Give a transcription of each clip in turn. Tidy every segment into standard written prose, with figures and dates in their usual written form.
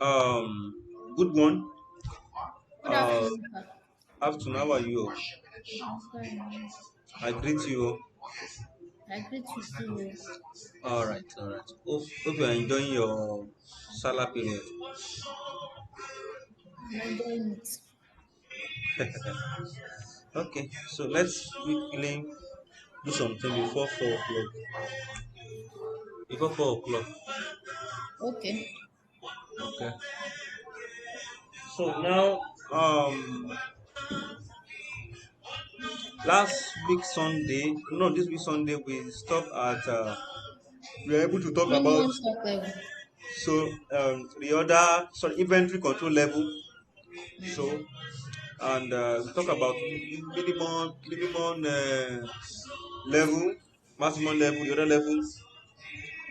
Good one. Good Uh, afternoon, sir. Afternoon. How are you? I'm fine. I greet you. I greet you too. All right, all right. Hope you are enjoying your Salah period. I'm enjoying it. Okay, so let's quickly do something before 4 o'clock. Before 4 o'clock. Okay. Okay. So now, last week Sunday, no, this week Sunday we stopped at. We were able to talk about Minimum stock level. the other sorry inventory control level. Mm. So and we talk about minimum level, maximum level, the other level.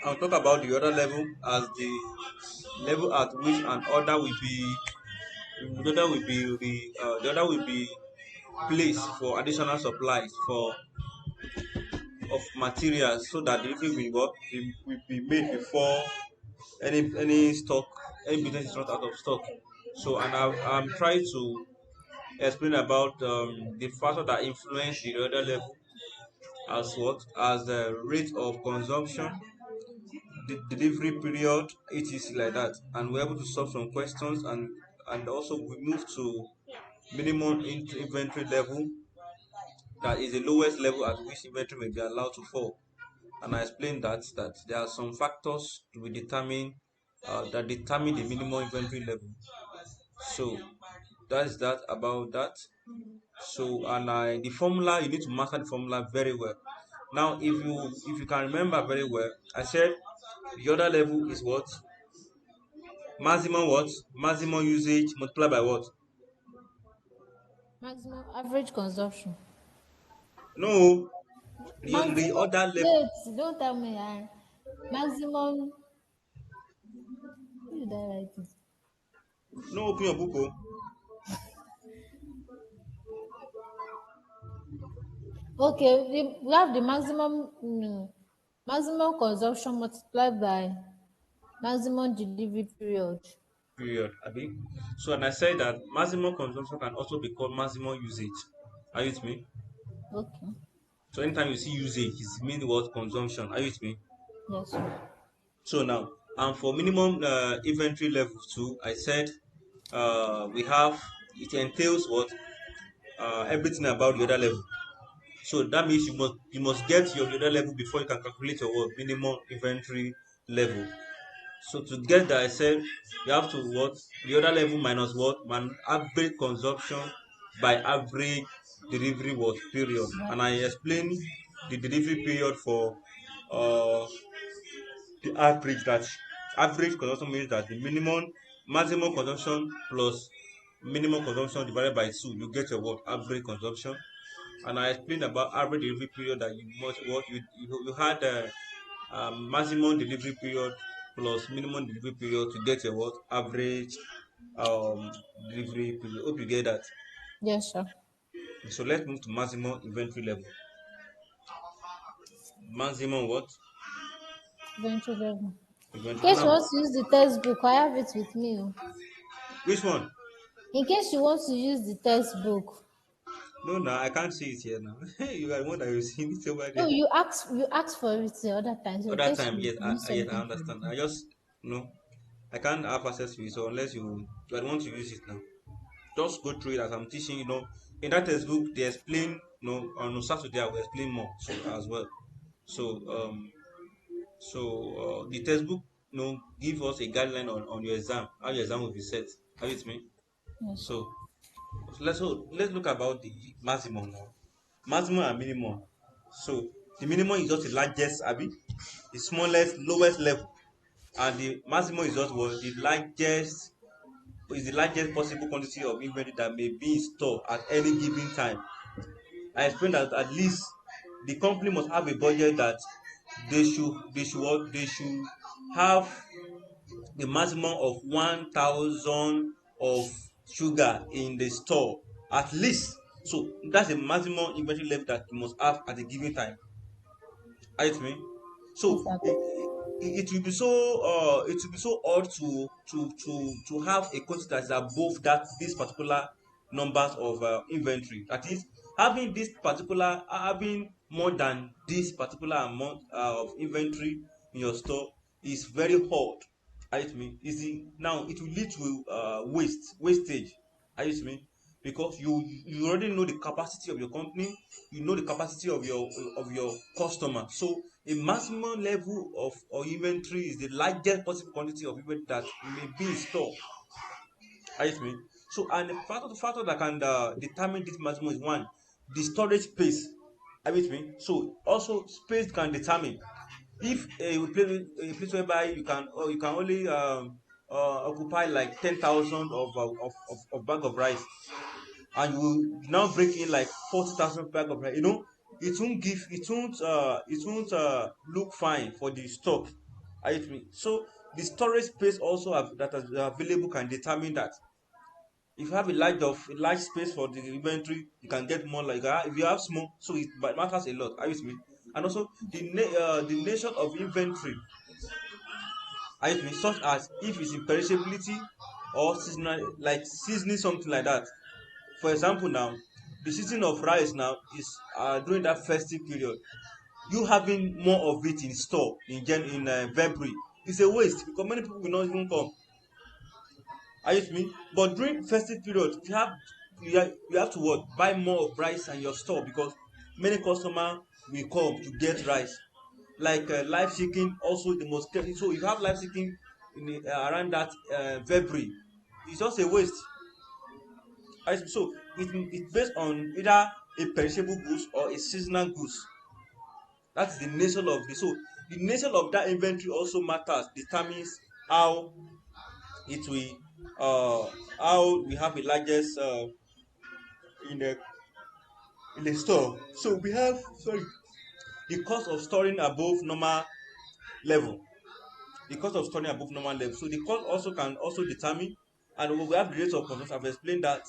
I'll talk about the other level as the level at which an order will be the order will be placed for additional supplies for of materials so that delivery will be made before any stock any business is not out of stock. So and I'm trying to explain about the factor that influence the other level as what as the rate of consumption, the delivery period, etc. like that. And we're able to solve some questions and also we move to minimum inventory level that is the lowest level at which inventory may be allowed to fall. And I explained that there are some factors to be determined that determine the minimum inventory level. So that is that about that. So and the formula you need to master the formula very well. Now if you can remember very well, I said the other level is what maximum usage multiplied by what? Maximum average consumption. No, the Maximum. other level. Wait, don't tell me. Maximum. Who did I write it? No, open your book. Oh. Okay, we have the maximum consumption multiplied by maximum delivery period. Period. Abi. So and I said that maximum consumption can also be called maximum usage. Are you with me? Okay. So anytime you see usage, it means what consumption. Are you with me? Yes, sir. So now, and for minimum inventory level too, I said we have it entails what everything about the other level. So that means you must get your other level before you can calculate your what minimum inventory level. So to get that, I said you have to what the other level minus what man average consumption by average delivery what period, and I explained the delivery period for uh the average that average consumption means that the maximum consumption plus minimum consumption divided by 2 you get your what average consumption. And I explained about average delivery period that you must what you had maximum delivery period plus minimum delivery period to get your what average um delivery period. Hope you get that. Yes, sir. So let's move to maximum inventory level. Maximum what Venture level. In inventory case you now. want to use the textbook, I have it with me. Oh. Which one? In case you want to use the textbook. No, no, I can't see it here now. You are the one that you see it over No, there. you asked for it the other time. So in Other case time, you yes, need yes, I something to understand. refer. I just no, I can't have access to it. So unless you are the one to use it now, just go through it as I'm teaching. In that textbook they explain. On Saturday I will explain more so as well. So the textbook give us a guideline on your exam, how your exam will be set. Are you with me? Yes, sir. So let's look about the maximum now. Maximum and minimum. So the minimum is just the largest, abi, the smallest, lowest level, and the maximum is just what the largest possible quantity of inventory that may be in store at any given time. I explained that at least the company must have a budget that they should have the maximum of 1,000 of sugar in the store at least. So that's the maximum inventory level that you must have at a given time. Are you with me? So Exactly. it will be so it will be so odd to have a quantity that is above that this particular numbers of inventory. That is, having this particular having more than this particular amount of inventory in your store is very odd. Are you with me? Is it now? It will lead to wastage. Are you with me? Because you already know the capacity of your company, you know the capacity of your customer. So a maximum level of or inventory is the largest possible quantity of inventory that may be in store. Are you with me? So, and the factor that can determine this maximum is one, the storage space. Are you with me? So also space can determine if a place whereby you can only occupy like 10,000 of bag of rice, and you now break in like 40,000 bag of rice. It won't look fine for the stock. Are you with me? So the storage space also that is available can determine that. If you have a large space for the inventory, you can get more. Like if you have small, so it matters a lot. Are you with me? And also the nature of inventory, are you with me? Such as if it's in perishability or seasonal, like seasoning something like that. For example, now the season of rice now is during that festive period. You having more of it in store in February is a waste because many people will not even come. Are you with me? But during festive period, you have to what, buy more of rice in your store because many customer will come to get rice. Like live chicken, also the most. So if you have live chicken around that February, it's just a waste. So it's based on either a perishable goods or a seasonal goods. That's the nature of the. So the nature of that inventory also matters, determines how it will how we have the largest in the store. So we have, sorry, the cost of storing above normal level. The cost of storing above normal level. So the cost also can also determine, and we have the rate of consumption. I've explained that.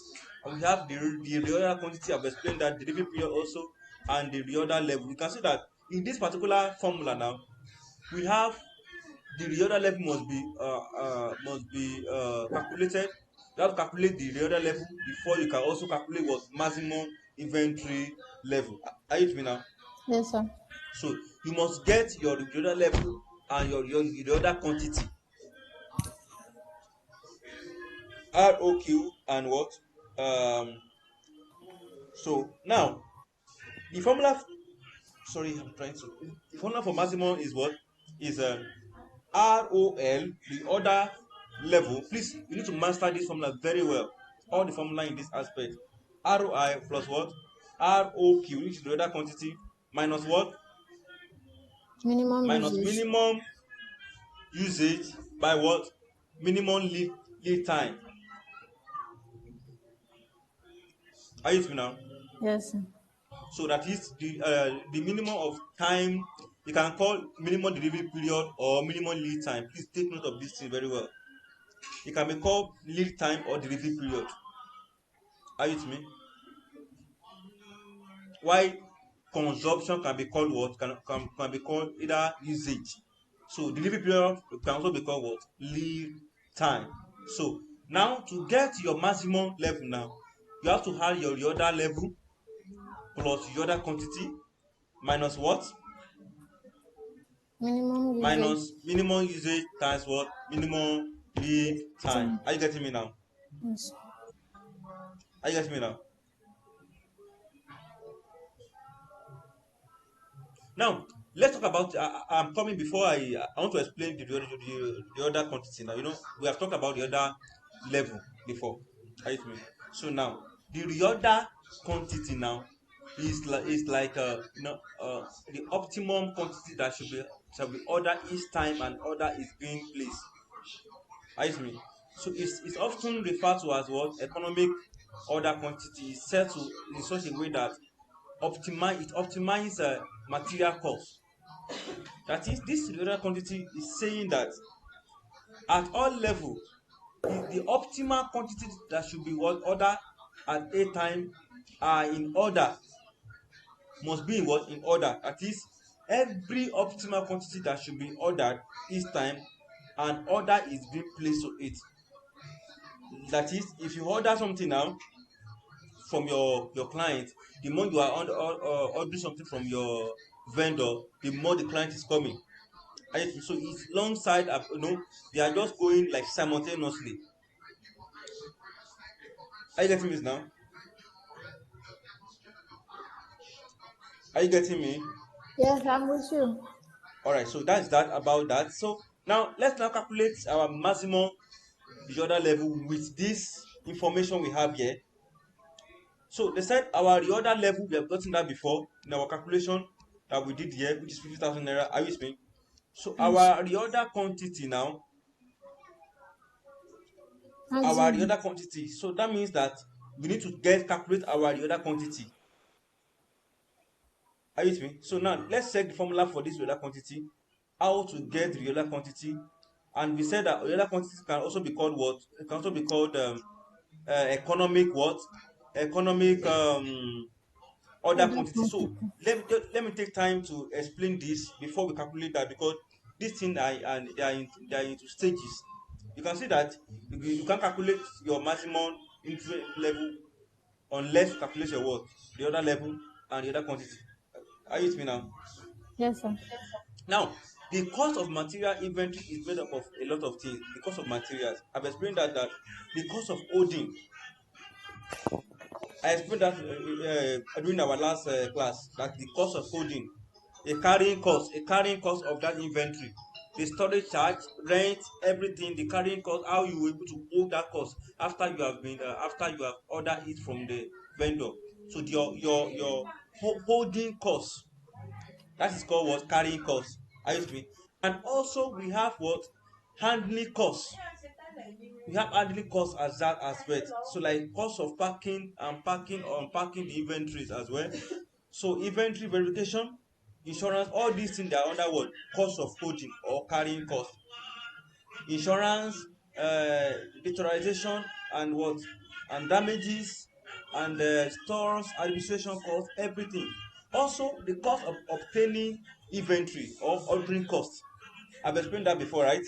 And we have the reorder quantity. I've explained that, the delivery period also, and the reorder level. You can see that in this particular formula now, we have the reorder level must be calculated. You have to calculate the reorder level before you can also calculate what maximum inventory level. Are you with me now? Yes, sir. So you must get your reorder level and your reorder quantity, ROQ and what. So now the formula. Sorry, I'm trying to. The formula for maximum is what is ROL, the order level. Please, you need to master this formula very well. All the formula in this aspect. ROI plus what? ROQ, which is the order quantity, minus what? Minimum Minus usage. minimum usage by what? Minimum lead time. Are you with me now? Yes, sir. So that is the minimum of time. You can call minimum delivery period or minimum lead time. Please take note of this thing very well. It can be called lead time or delivery period. Are you with me? Why consumption can be called what? Can be called either usage. So delivery period can also be called what? Lead time. So now to get your maximum level now, you have to add your reorder level plus reorder quantity minus what? Minimum usage. Minus minimum usage times what? Minimum lead time. Time. Are you getting me now? Yes. Are you getting me now? Now let's talk about. I'm coming before I want to explain the other quantity now. We have talked about the other level before. Are you with me? So now the reorder quantity now is like the optimum quantity that should be ordered each time an order is being placed. Are you with me? So it's often referred to as what economic order quantity is set to in such a way that optimize material cost. That is, this reorder quantity is saying that at all level, the optimal quantity that should be what order at a time are in order, must be in what in order. That is, every optimal quantity that should be ordered each time an order is being placed to it. That is, if you order something now from your client, the more you are ordering something from your vendor, the more the client is coming. So it's long side, they are just going like simultaneously. Are you getting this now? Are you getting me? Yes, I'm with you. All right, so that's that about that. So now let's now calculate our maximum reorder level with this information we have here. So they said our reorder level, we have gotten that before in our calculation that we did here, which is 50,000 naira. Are you with me? So Yes. our reorder quantity now, our Maximum. reorder quantity. So that means that we need to calculate our reorder quantity. Are you with me? So now let's check the formula for this reorder quantity. How to get the reorder quantity. And we said that reorder quantity can also be called what? It can also be called economic what? Economic order Other quantity. So quantity. let me take time to explain this before we calculate that, because this thing and they are into stages. You can see that you can calculate your maximum interest level unless you calculate your what, the other level and the other quantity. Are you with me now? Yes, sir. Now, the cost of material inventory is made up of a lot of things. The cost of materials, I've explained that the cost of holding, I explained that during our last class, that the cost of holding, a carrying cost of that inventory, the storage charge, rent, everything, the carrying cost, how you were able to hold that cost after you have been after you have ordered it from the vendor. So your holding cost, that is called what, carrying cost. Are you with me? And also we have what, handling cost. We have handling costs as that aspect. So like cost of packing and packing or unpacking the inventories as well. So inventory verification, insurance, all these things they are under what, cost of holding or carrying cost. Insurance, deterioration and what, and damages, and stores administration cost, everything. Also the cost of obtaining inventory or ordering cost. I've explained that before, right?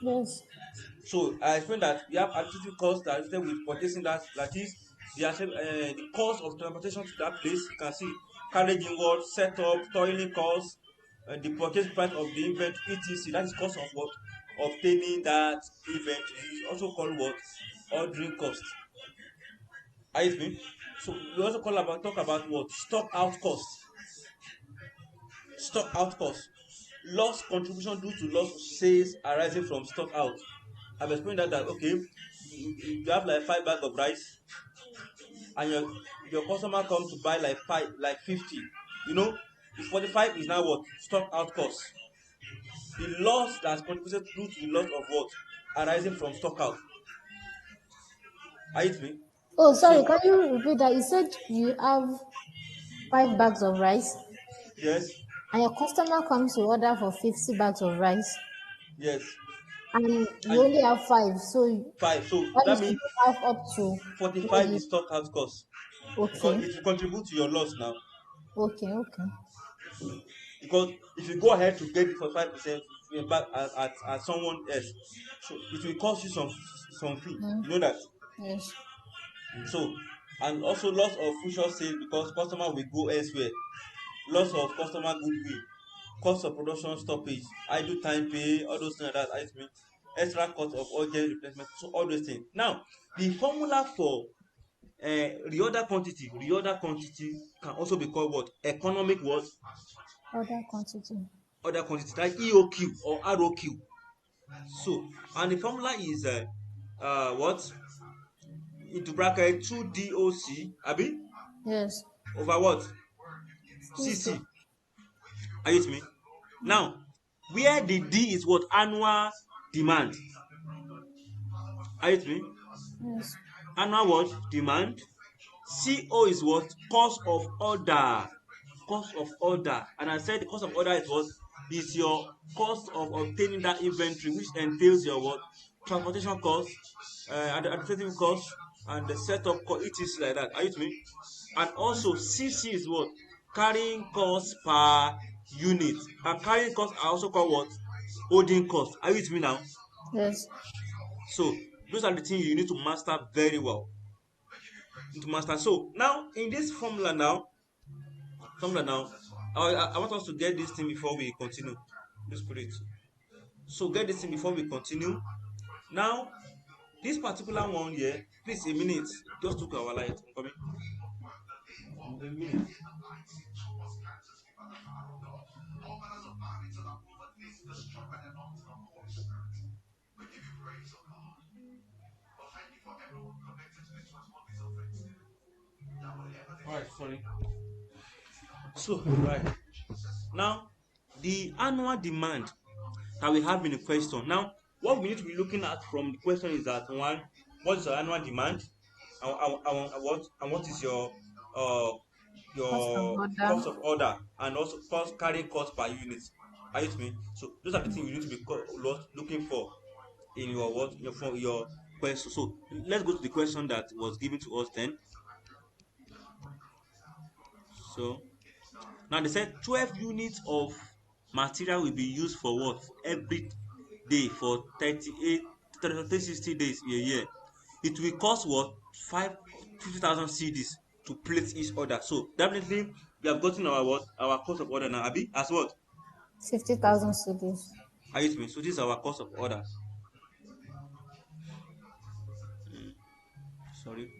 Yes. So I explained that we have administrative costs that are related with purchasing, that is the cost of transportation to that place. You can see carriage inward, setup, toiling costs, the purchase price of the inventory, etc. That is cost of what, obtaining that inventory. It's also called what, ordering cost. Are you with me? So we also talk about what, stock out cost. Stock out cost, loss contribution due to loss of sales arising from stock out. I've explained that okay, you have like 5 bags of rice and your customer comes to buy like 50. The 45 is now what, stock out cost. The loss that's contributed due to the loss of what, arising from stock out. Are you with me? Oh, sorry. So Can you repeat that? You said you have 5 bags of rice, yes, and your customer comes to order for 50 bags of rice, yes, and you and only have five. So five. So that that means means you have up to 45 maybe. is stock out cost, because Okay. it will contribute to your loss now. Okay. Okay. Because if you go ahead to get it for 5% back at someone else, so it will cost you some fee. Mm, You know that. yes. So, and also loss of future sales because customer will go elsewhere. Loss of customer goodwill, cost of production stoppage, idle time pay, all those things like that. I mean, extra cost of urgent replacement. So all those things. Now, the formula for reorder quantity can also be called what, economic what, Other quantity. order quantity, like EOQ or ROQ. So, and the formula is what, into bracket 2 DOC abi Yes. over what, CC. CC. Are you with me? Now, where the D is what, annual demand. Are you with me? Yes. Annual what, demand. CO is what, cost of order. Cost of order. And I said the cost of order is what, is your cost of obtaining that inventory, which entails your what, transportation cost, administrative cost, and the setup cost, etc. like that. Are you with me? And also CC is what, carrying cost per unit, and carrying cost are also called what? Holding cost. Are you with me now? Yes. So those are the things you need to master very well. To master. So now in this formula now, I want us to get this thing before we continue. Let's put it. So get this thing before we continue. Now this particular one here, please a minute. Just took our light. I'm coming. A minute. Alright, sorry. So right now the annual demand that we have in the question. Now, what we need to be looking at from the question is that one, what is your annual demand, and what is uh Cost of your order. cost of order, and also cost carrying cost per unit. Are you with me? So those are the things you need to be looking for in your what your for your question. So let's go to the question that was given to us then. So now they said 12 units of material will be used for what? Every day for 38, 360 days in a year. It will cost what? 50,000 CDs to place each order. So definitely we have gotten our what? Our cost of order now, Abi, as what? 50,000 CDs. Are you with me? So this is our cost of order. Sorry.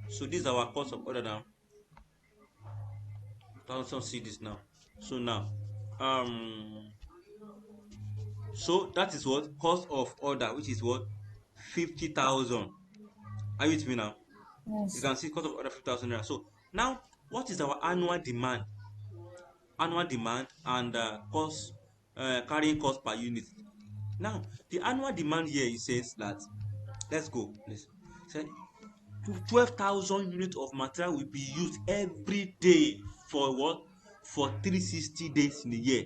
So this is our cost of order now. 1,000 CDs now. So now, um, so that is what cost of order, which is what 50,000. Are you with me now? You Yes. can see cost of order 50,000 naira. So now, what is our annual demand? Annual demand and cost carrying cost per unit. Now, the annual demand here it says that let's go. Let's say 12,000 units of material will be used every day for what? For 360 days in a year.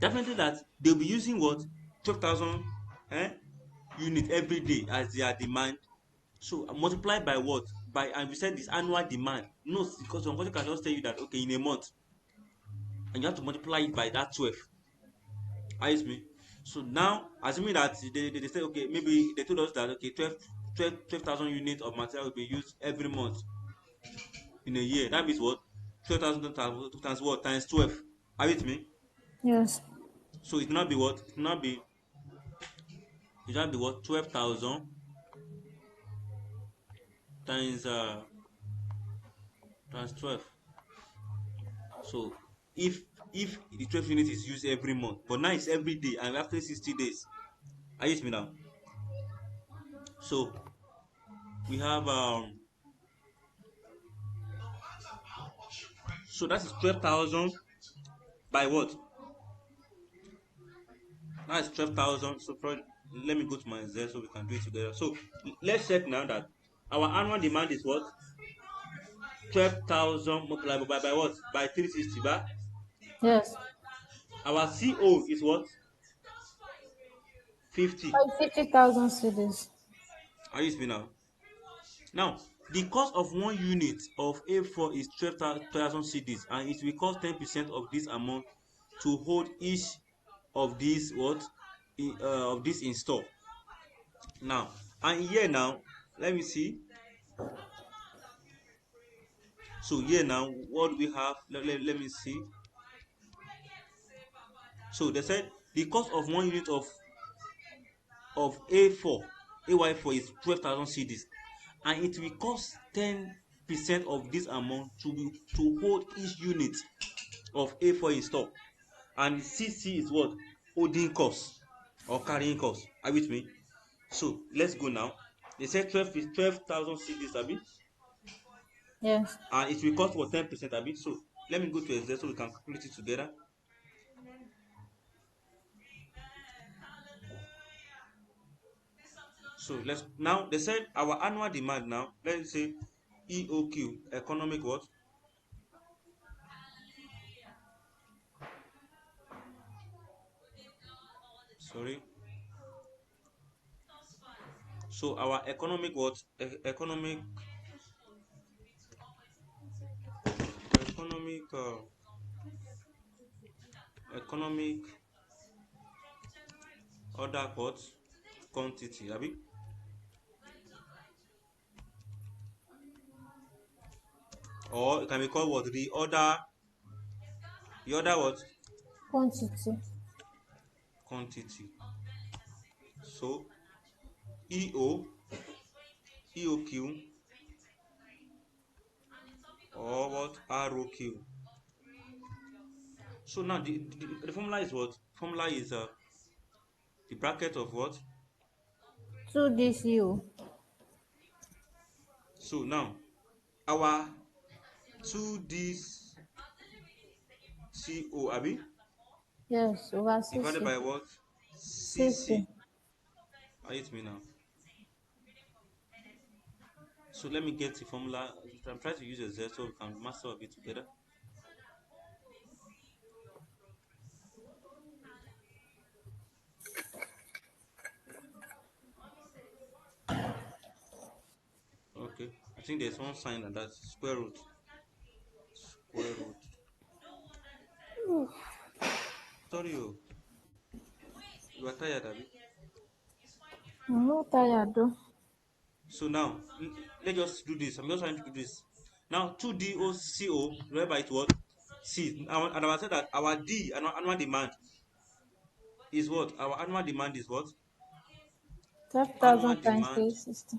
Definitely that they'll be using what? 12,000 eh, units every day as their demand. So multiply by what? By, and we said this annual demand. No, because some person can just tell you that okay in a month, and you have to multiply it by that 12. Are you with me? So now, assuming that they say okay, maybe they told us that okay 12,000 units of material will be used every month in a year. That means what? 12,000 times what? Times 12. Are you with me? Yes. So it will not be what? It will not be what? 12,000 times times 12. So if if the 12 units is used every month, but now it's every day and after 60 days. Are you with me now? So we have so that is 12,000 by what? Now it's 12,000. So probably, let me go to my Excel so we can do it together. So let's check now that our annual demand is what? 12,000 multiplied by what? By 360 by Yes. our CO is what? 50. Like 50,000 CDs. Are you with me now? Now, the cost of one unit of A4 is 12,000 CDs, and it will cost 10% of this amount to hold each of these what of this in store. Now, and here now, let me see. So here now, what do we have? Let me see. So they said the cost of one unit of A4 AY4 is 12,000 CDs, and it will cost 10% of this amount to hold each unit of A4 in stock. And CC is what? Holding cost or carrying cost. Are you with me? So let's go now. They said 12 is 12,000 CDs, abi, Yes. and it will cost for 10%, abi. So let me go to Excel so we can calculate it together. So let's now they said our annual demand now. Let's say EOQ economic what? Sorry. So our economic what? Economic economic order what quantity, abi? Or it can be called what? The order what? Quantity. Quantity. So EO, EOQ, or what? ROQ. So now the formula is what? Formula is the bracket of what? 2DCO. So now our 2D CO, abi, Yes, over divided 60. by what? 60. CC. Are you with me now? So let me get the formula. I'm trying to use a Z so we can master a bit together. Okay. I think there's one sign and that's square root. Square root. Sorry, you are tired, abi? I'm not tired though. So now let's just do this. I'm just trying to do this. Now 2DOCO divided by what? C. And I said that our D, annual demand, is what? Our annual demand is what? Annual 12,000 times demand, 360.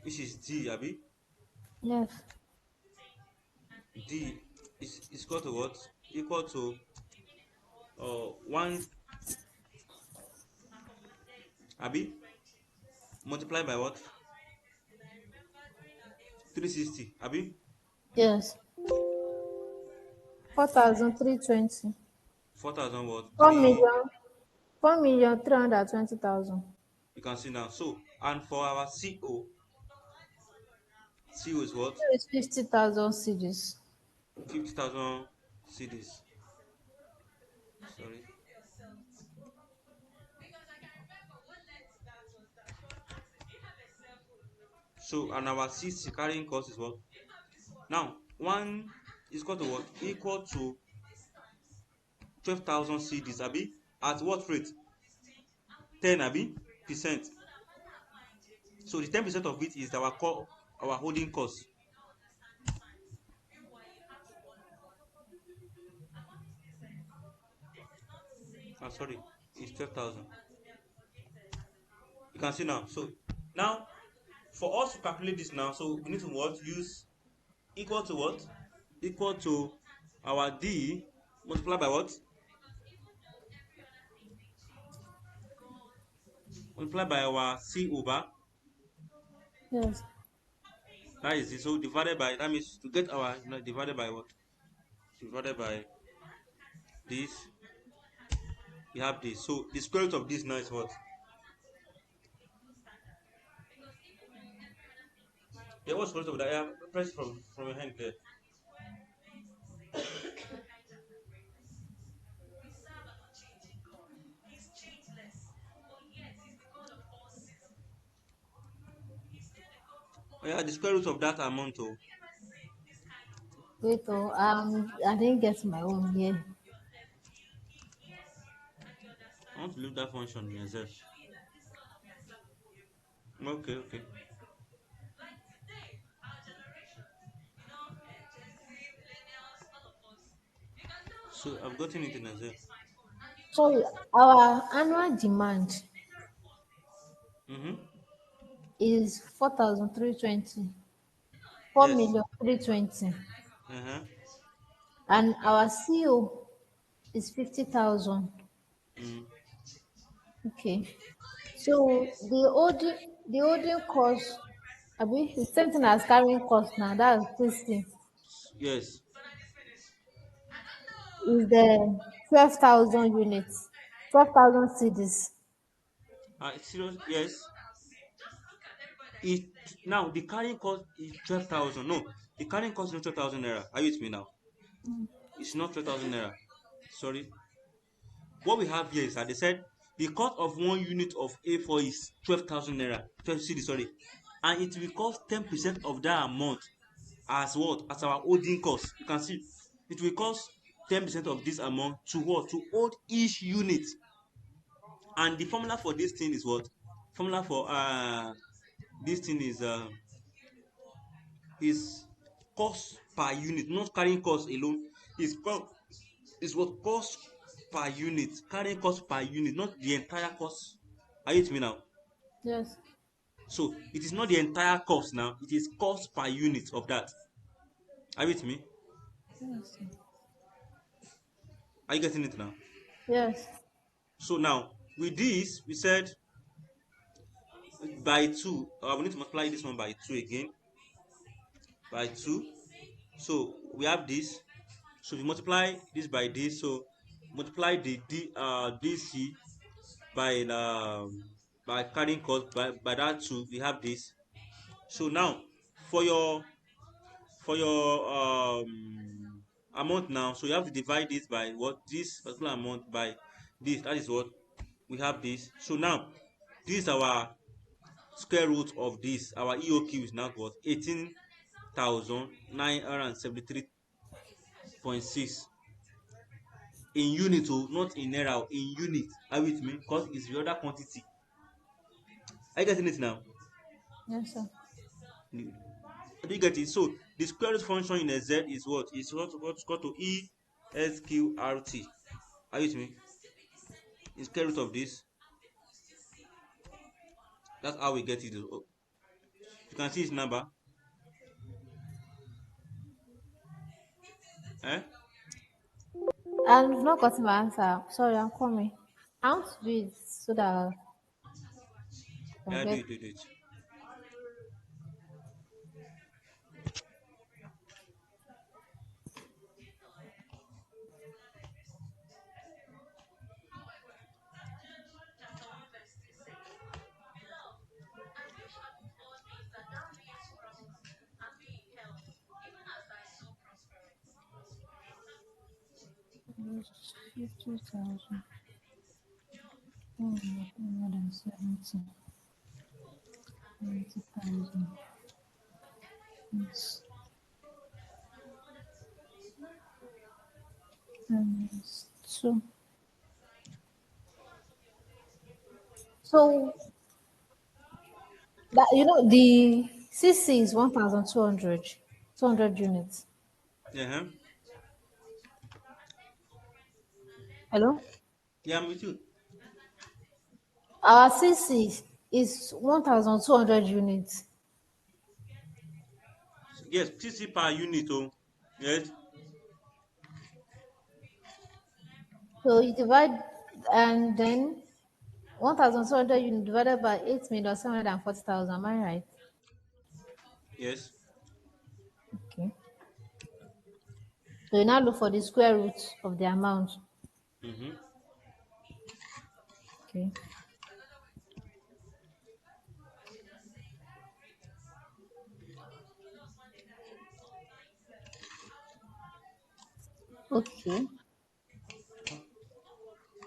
which is D, abi? Yes. D is equal to what? Equal to one, abi? Multiply by what? 360, abi? Yes. 4,320. 4,000 what? 4 3. million. 4,320,000. You can see now. So, and for our CO is what? It's 50,000 CDs. 50,000 CDs. Sorry. So, and our CC carrying cost is what? Now, 1 is equal to what? Equal to 12,000 CDs, abi? At what rate? 10, abi? Percent. So, the 10% of it is our holding cost. Sorry, it's 12,000. You can see now. So, now, for us to calculate this now, so we need to what? Use equal to what? Equal to our D multiplied by what? Multiplied by our C over. Yes. That is it. So divided by, that means to get our, divided by what? Divided by this. We have this. So the square root of this now is what? Yeah, what's square root of that? Yeah, press from your hand there. Yeah, the square root of that amount. Oh, Wait, oh, I didn't get my own here. I want to leave that function in yourself. Okay, okay. So I've gotten it in yourself. So our annual demand Mm-hmm. is 4,320. Four Yes. million 320. Uh-huh. And our CO is 50,000. Mm. Okay. So the holding cost, I mean, it's something as carrying cost now. That's 60. Yes. Is the 12,000 units, 12,000 CDs. Serious? Yes. It now the carrying cost is 12,000. No, the carrying cost is not 12,000 naira. Are you with me now? It's not 12,000 naira. Sorry. What we have here is that they said the cost of 1 unit of A4 is 12,000 naira. 12 CD, sorry. And it will cost 10% of that amount as what? As our holding cost. You can see it will cost 10% of this amount to what? To hold each unit. And the formula for this thing is what? Formula for this thing is cost per unit, not carrying cost alone. Is cost is what? Cost per unit, carrying cost per unit, not the entire cost. Are you with me now? Yes. So it is not the entire cost now, it is cost per unit of that. Are you with me? Yes. Are you getting it now? Yes. So now with this, we said by 2, we need to multiply this one by 2 again, by 2. So we have this. So we multiply this by this. So multiply the DC by carrying cost by that 2. We have this. So now for your for your amount now, so you have to divide this by what? This particular amount by this. That is what we have this. So now this is our square root of this. Our EOQ is now what? 18,973.6 in unit, oh, not in naira, oh, in unit. Are you with me? Because it's the other quantity. Are you getting it now? Yes, sir. Do you get it? So the square root function in a Z is what? Is what equal to ESQRT. Are you with me? In square root of this. That's how we get it. Oh, you can see its number. Eh? I've not gotten my answer. Sorry, I'm coming. I want to do it so that I can Yeah, get. do it. It's 50,000. 170,000. It's two. So that the CC is 1,200, 200 units. Yeah, Hello? yeah, I'm with you. Our CC is 1,200 units. Yes, TC per unit. Oh, yes, So you divide, and then 1,200 units divided by 8,740,000. Am I right? yes. Okay. So you now look for the square root of the amount. Mm-hmm. Okay. Okay.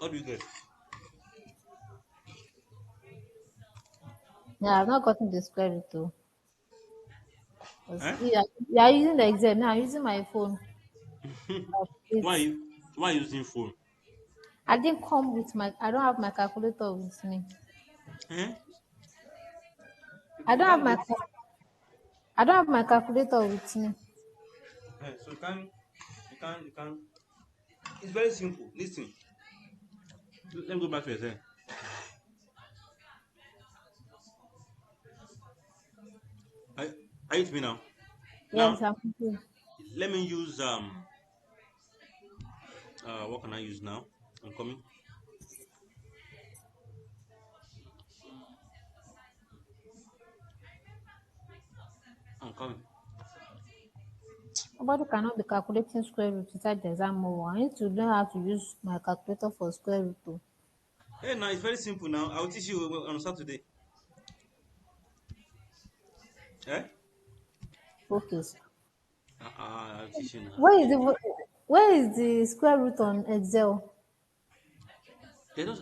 How do you get? Yeah, I've not gotten the square root though. 'Cause Eh? you are using the Excel. Now I'm using my phone. Why It's, you why using phone? I didn't come with my. I don't have my calculator with me. Eh? I don't have Can't my. get. I don't have my calculator with me. So you can. It's very simple. Listen. Let me go back to exam. Are, are you with me now? Yes, Now I'm with you. let me use what can I use now? I'm coming. I'm coming. Nobody cannot be calculating square root inside the exam more. I need to learn how to use my calculator for square root too. Hey, now it's very simple. Now I'll teach you on Saturday. Eh? Okay, sir. I'll teach you now. Where is the square root on Excel?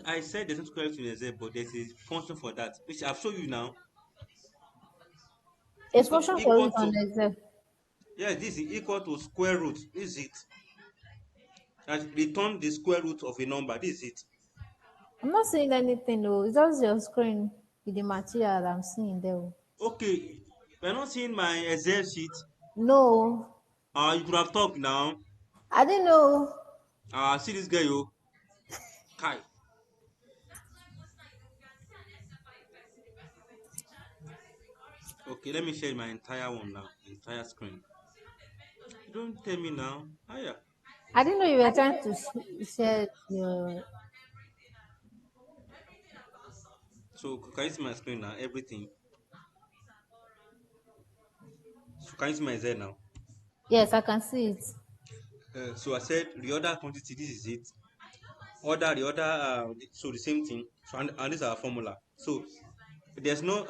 I said there's no square root in Excel, but there's a function for that, which I've shown you now. A It's called function for equal it on to. Excel. Yes, this is equal to square root. This is it. And return the square root of a number. This is it. I'm not seeing anything though. It's just your screen with the material that I'm seeing there. Oh. Okay, you're not seeing my Excel sheet. No, You could have talked now. I didn't know. See this guy, yo. Kai. Okay, let me share my entire one now. Entire screen. You don't tell me now. Ah, yeah. I didn't know you were trying to share your. So, can you see my screen now? Everything. So, can you see my Z now? Yes, I can see it. So, I said the other quantity, this is it. So the same thing. So, and this is our formula. So, there's no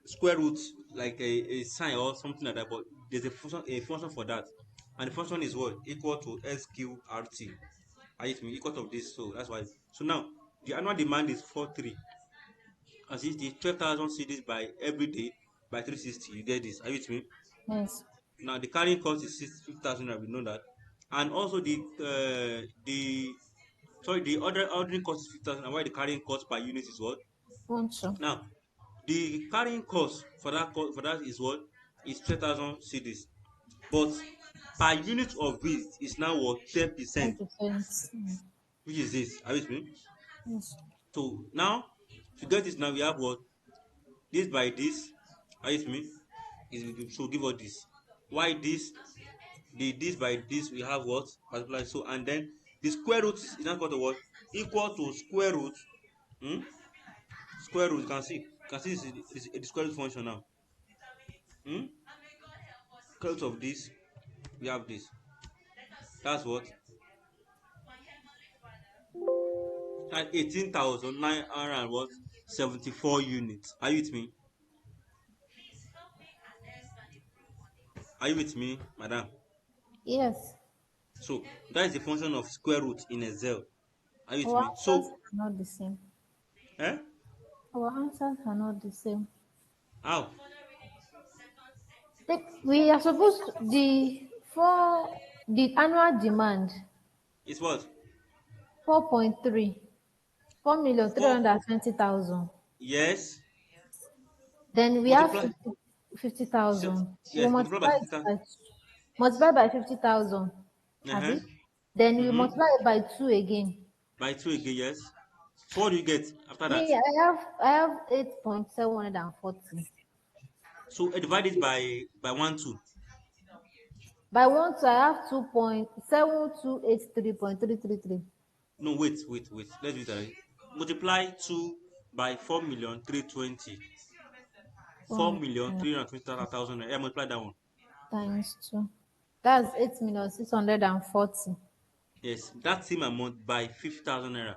square root like a sign or something like that, but there's a function for that, and the function is what equal to sqrt. I it mean equal to this, so that's why. So now the annual demand is 43, as it is 12,000 cedis by every day by 360. You get this? Are you with me? Yes. Now the carrying cost is 50,000. We know that, and also the sorry the other ordering cost is 50,000, and why the carrying cost per unit is what? Want to. Now the carrying cost for that is what is 3,000 cedis, but per unit of it is now what 10%, 10%. which is this. Are you with me? Yes. So now to get this now we have what this by this. Are you with me? Is so give us this. Why this? The this by this we have what multiply, so and then the square root is now equal to what equal to square root. Hmm? Square root, you can see this is the square root function now. Hmm? Square root of this, we have this. That's what. That's 18,900 what 74 units. Are you with me? Are you with me, madam? Yes. So that is the function of square root in Excel. Are you with Our me? answers So, are not the same. eh? Our answers are not the same. How? We are supposed to, for the annual demand It's what? 4.3, 4. 4,320,000. Yes. Then we have Multiply. 50,000. We Yes, multiply by multiply 50. it by multiply by 50,000. Uh-huh. Abi? Then we Mm-hmm. multiply it by 2 again. By 2 again, yes. So what do you get after that? Me, I have 8.740. So divide it by 1 2. By one two, I have 2.7283.333. No, wait. Let's do it that. Multiply 2 by 4,320,000. 4 4,320,000. Yeah, multiply that one. times 2. That's 8,640 Yes, that same amount by 50,000 naira.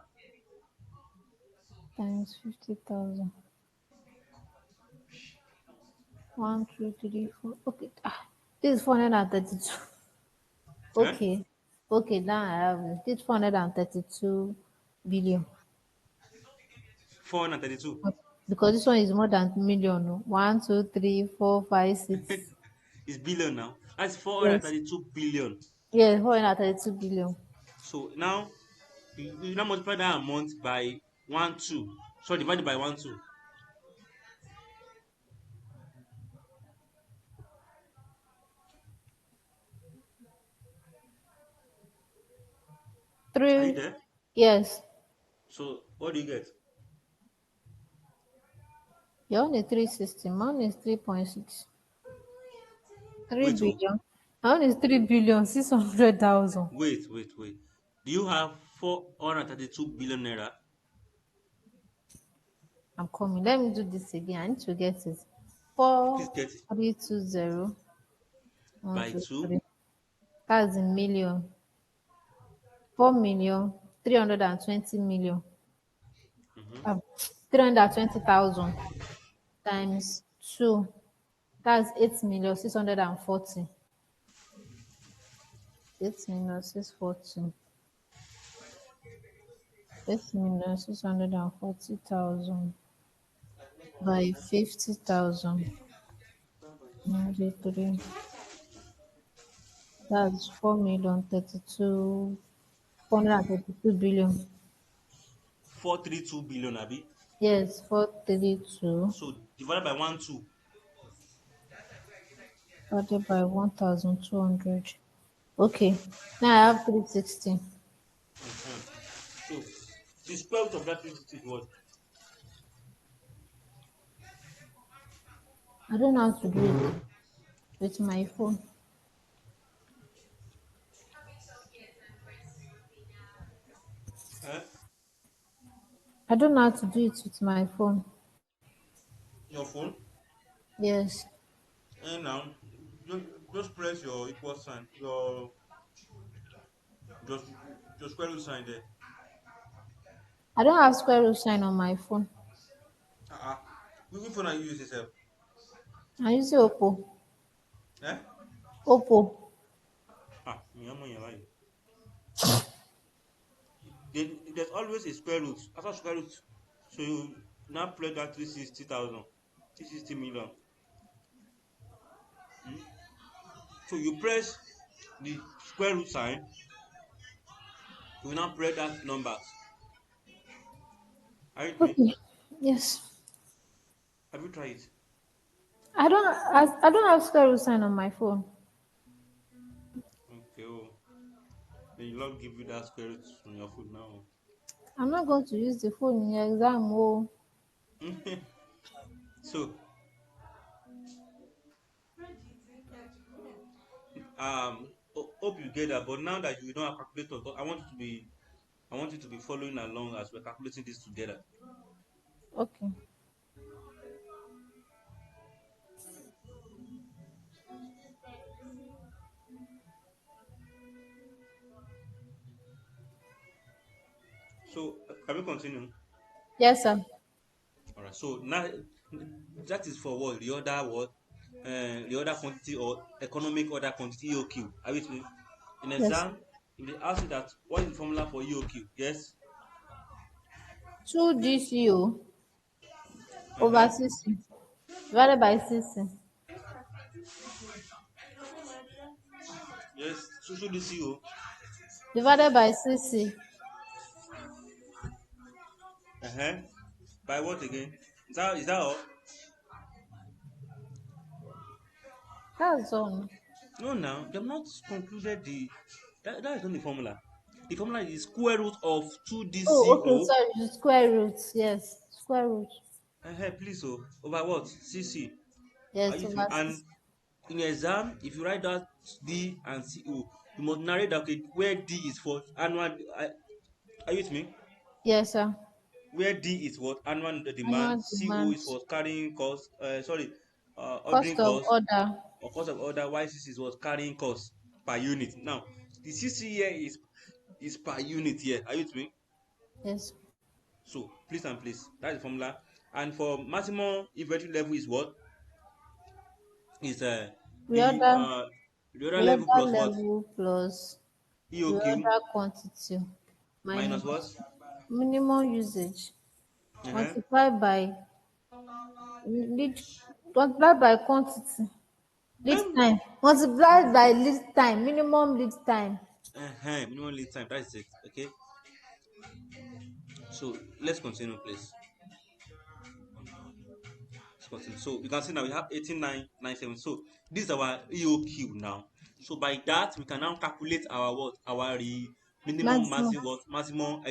times 50,000. 1, 2, 3, 4. Okay. This is 432. Eh? Okay. Okay, now I have it. This 432 billion. 432. Because this one is more than million. No? 1, 2, 3, 4, 5, 6. It's billion now. That's Yes. 432 billion. Yeah, 432 billion. So now you now multiply that amount by 1 2. So divide it by 1 2. Are you 3. there? Yes. So what do you get? Your own is 360. Mine is 3.6. 3 Wait, oh, billion. My own is 3,600,000. wait. Do you have 432 billion naira I'm coming. Let me do this again. I need to get it. please get it 4,320. One, by two, 2? three. That's in million. 4,320,000. Mm-hmm. 320,000 times 2. That's 8,640,000. 8,640,000. 8,640,000 by 50,000. 93. That's 4,032,432 billion. 432 billion, abi. Yes, 432 So divided by 1 2. divided by 1,200. Okay. Now I have 360. So the square root of that 360 is what? I don't know how to do it with my phone. Eh? I don't know how to do it with my phone. Your phone. Yes. And now just press your equal sign, just your square root sign there. I don't have square root sign on my phone. Uh-uh. Which phone are you using, yourself? I use Oppo. Eh? Oppo. Ah, me, I'm on your line. There's always a square root. After square root, so you now plug that 360,000, 360 million. Hmm? So you press the square root sign, you will now press that numbers. Are you with me? Okay. Yes. Have you tried it? I don't have square root sign on my phone. Okay, oh. Then you love give you that square root on your phone now. I'm not going to use the phone in your exam. Oh, So hope you get that. But now that you don't have calculator, I want you to be following along as we're calculating this together. okay. So can we continue? Yes, sir. All right. So now that is for what the other what the other quantity or economic order quantity EOQ. Are you with me? In Yes. exam, if they ask you that what is the formula for EOQ? Yes. 2 GCO over Uh-huh. 60 divided by 60 Yes. So should you see you? divided by 60. Uh-huh. By what again? Is that all? That's all. No, now they have not concluded that is not the formula. The formula is square root of Oh, okay. 2DCO. Sorry. The square root. Yes. Square root. Please, oh, over what? CC. Are Yes, you with me? over And 60. in exam, if you write that D and CO, you must narrate that, okay, where D is for annual. Are you with me? Yes, sir. Where D is what annual demand, Annual CO demand. is for carrying cost. Sorry, Cost ordering of cost order. or cost of order. Why CC is what carrying cost per unit. Now, the CC here is per unit here. Are you with me? Yes. So please and please, that's the formula. And for maximum inventory level is what? Is the Reorder. the other level Reorder plus what? level plus EOQ reorder quantity minus what? minus minimum usage Uh-huh. multiplied by lead multiplied by quantity. Lead Um, time multiplied by lead time, minimum lead time. Minimum lead time. That's it. Okay. So let's continue, please. Let's continue. So you can see now we have 18997. So this is our EOQ now. So by that we can now calculate our what? Our minimum Maximum. maximum what? Maximum.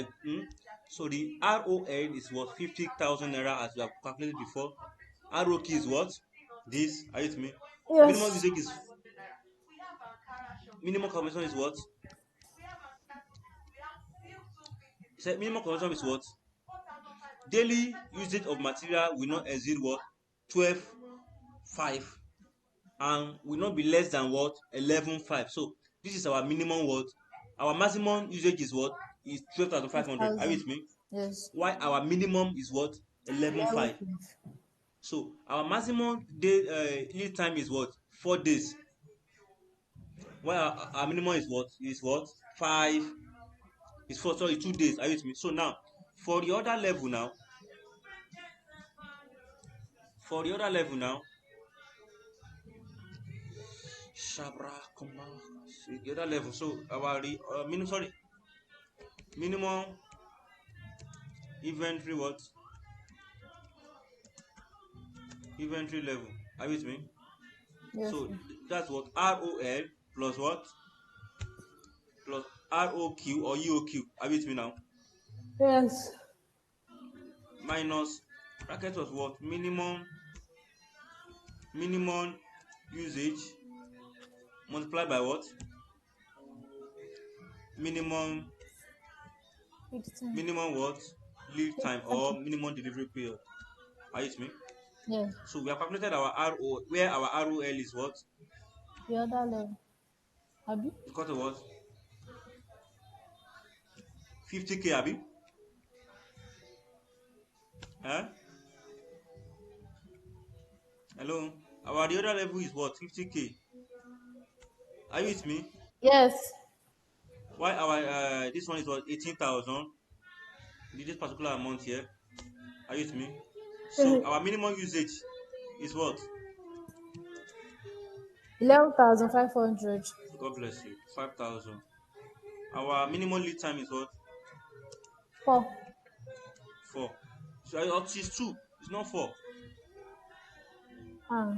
So the RON is what? 50,000 naira as we have calculated before. ROQ is what? This. Are you with me? Minimum Yes. usage is minimum consumption is what? So minimum consumption is what? Daily usage of material will not exceed what? 12,500 and will not be less than what? 11,500. So this is our minimum what? Our maximum usage is what? Is 12,500. Are you 2,000. with me? Yes. Why our minimum is what? 11,500. 11. So our maximum day lead time is what? 4 days. While our minimum is what? Is what? Five. Is for sorry 2 days. Are you with me? So now for the other level now, for the other level now, Shabra, comma, the other level. So our minimum inventory what? Inventory level. Are you with me? Yes, So sir. that's what ROL plus what? Plus ROQ or EOQ. Are you with me now? Yes. Minus bracket of what? Minimum usage multiplied by what? Minimum It's time. minimum what? Lead It's time time. or minimum delivery period. Are you with me? Yes. So we have calculated our RO where our ROL is what? The other level. Abi? Equal to what? 50k abi? Huh? Hello? Our the other level is what? 50k. Are you with me? Yes. Why our this one is what? 18,000. This particular amount here. Are you with me? So our minimum usage is what? 11,500. God bless you. 5,000. Our minimum lead time is what? 4. 4. So it's 2. It's not 4. Ah.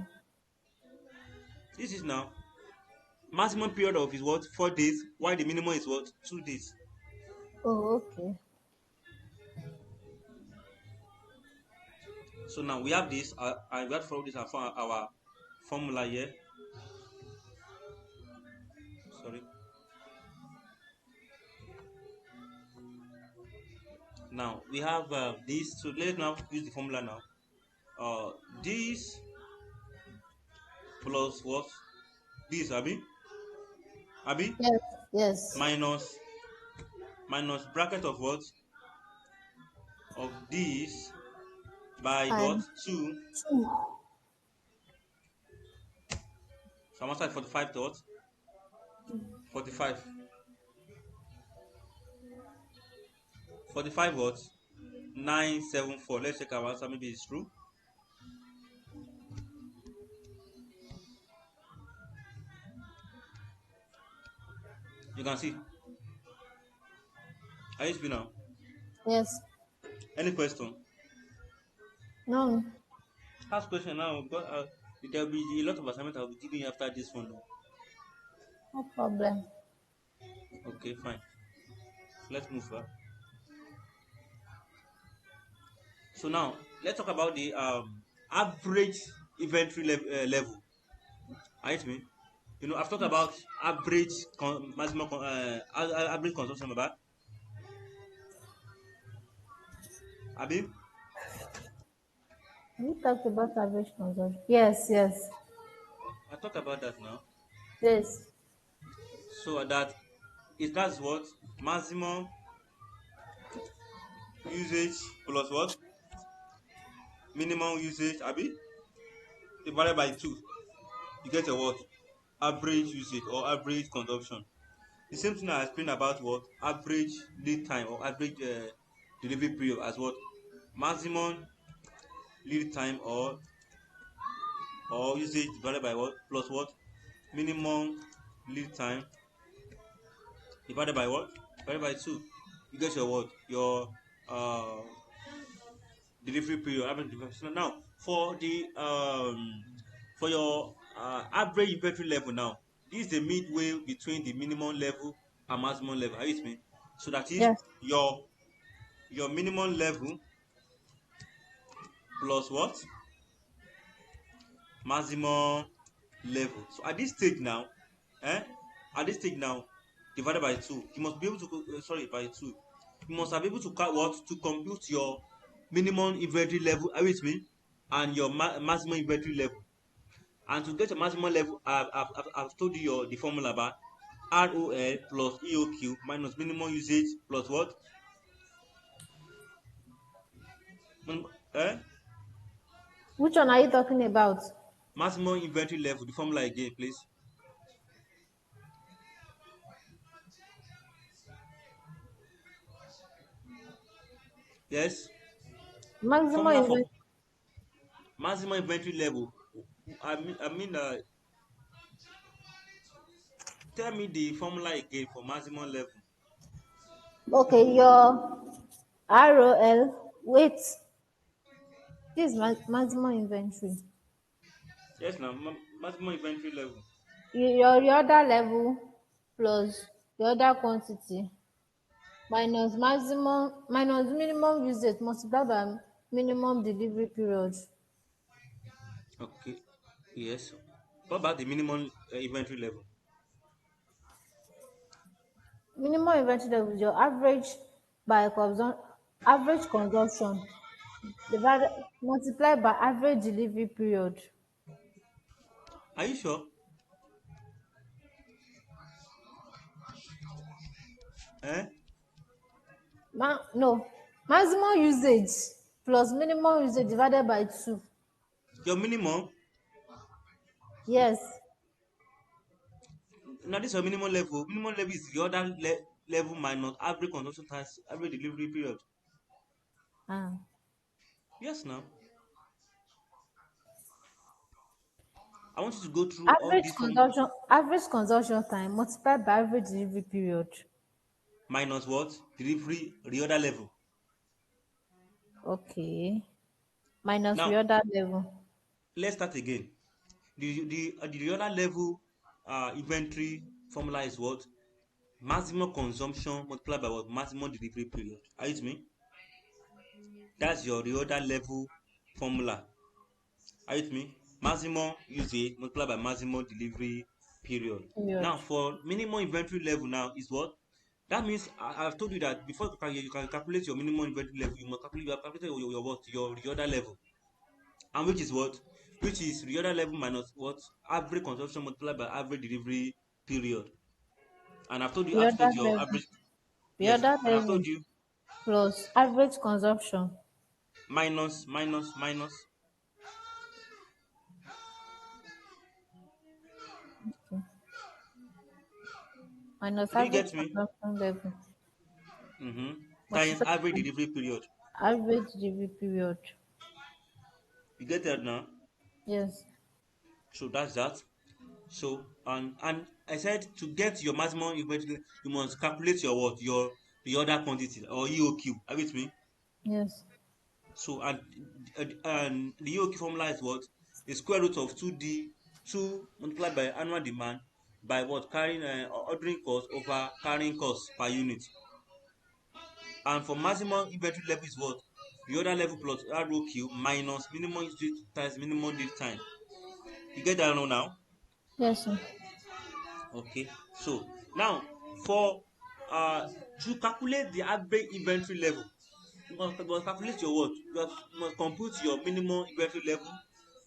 This is now maximum period of is what? 4 days. Why the minimum is what? 2 days. Oh, okay. So now we have this. And we have to follow this our formula here. Sorry. Now we have this. So let's now use the formula now. This plus what? This Abi Yes. Yes. minus bracket of what? Of this by what? And 2. 2. So I'm outside 45 dot 45. 45 what? 974. Let's check our answer. Maybe it's true. You can see. Are you speaking now? Yes. Any question? No. Ask question now. But there will be a lot of assignment I will be giving you after this one. No problem. Okay, fine. Let's move back. So now let's talk about the average inventory level. Are you with me? I've talked about average maximum average consumption, about Abi. We talked about average consumption. Yes. Yes. I talked about that now. Yes. So that's what maximum usage plus what minimum usage, Abi, divided by 2. You get a what average usage or average consumption. The same thing I explained about what average lead time or average delivery period as what maximum lead time or usage divided by what plus what minimum lead time divided by what divided by 2. You get your what your uh delivery period average delivery. So now for your average inventory level now, this is the midway between the minimum level and maximum level. Are you with me? So that is Yes. your minimum level plus what maximum level. So at this stage now, eh at this stage now, divided by 2, you must be able to sorry, by 2, you must have able to what to compute your minimum inventory level. Are you with me? And your maximum inventory level. And to get a maximum level, I've told you the formula about ROL plus EOQ minus minimum usage plus what? Eh? Which one are you talking about? Maximum inventory level. The formula again, please. Yes. Maximum Formula for inventory. maximum inventory level. I mean tell me the formula again for maximum level. Okay, your ROL. Wait, this is maximum inventory. Yes, now maximum inventory level. Your order level plus the order quantity minus minimum usage multiplied by minimum delivery period. Okay. Yes. What about the minimum inventory level? Minimum inventory level is your average consumption divided multiplied by average delivery period. Are you sure? Eh? No, maximum usage plus minimum usage divided by two. Your minimum. Yes. Now this is your minimum level. Minimum level is the other level minus average consumption times average delivery period. Ah. Yes, now. I want you to go through all these formulas. Average consumption time multiplied by average delivery period. Minus what? Delivery reorder level. Okay. Minus Now, reorder level. let's start again. The reorder level inventory formula is what? Maximum consumption multiplied by what? Maximum delivery period. Are you with me? That's your reorder level formula. Are you with me? Maximum usage multiplied by maximum delivery period. Period. Now, for minimum inventory level now is what? That means I've told you that before you can calculate your minimum inventory level, you have calculated your what? Your reorder level. And which is what? Which is reorder level minus what? Average consumption multiplied by average delivery period. And I've told you how to Reorder get your level. average. Yes, Reorder and I've level told you plus average consumption minus. minus Do you average get me? consumption level Times multiplied average by delivery period. average delivery period. You get that now? Yes. So that's that. So and I said to get your maximum inventory, you must calculate your what? Your the other quantity or EOQ. Are you with me? Yes. So and the EOQ formula is what? The square root of 2 multiplied by annual demand by what? Carrying ordering cost over carrying cost per unit. And for maximum inventory level is what? The other level plus ROQ minus minimum usage times minimum lead time. You get that now? Yes, sir. Okay. So now for to calculate the average inventory level, you must calculate your what? You must compute your minimum inventory level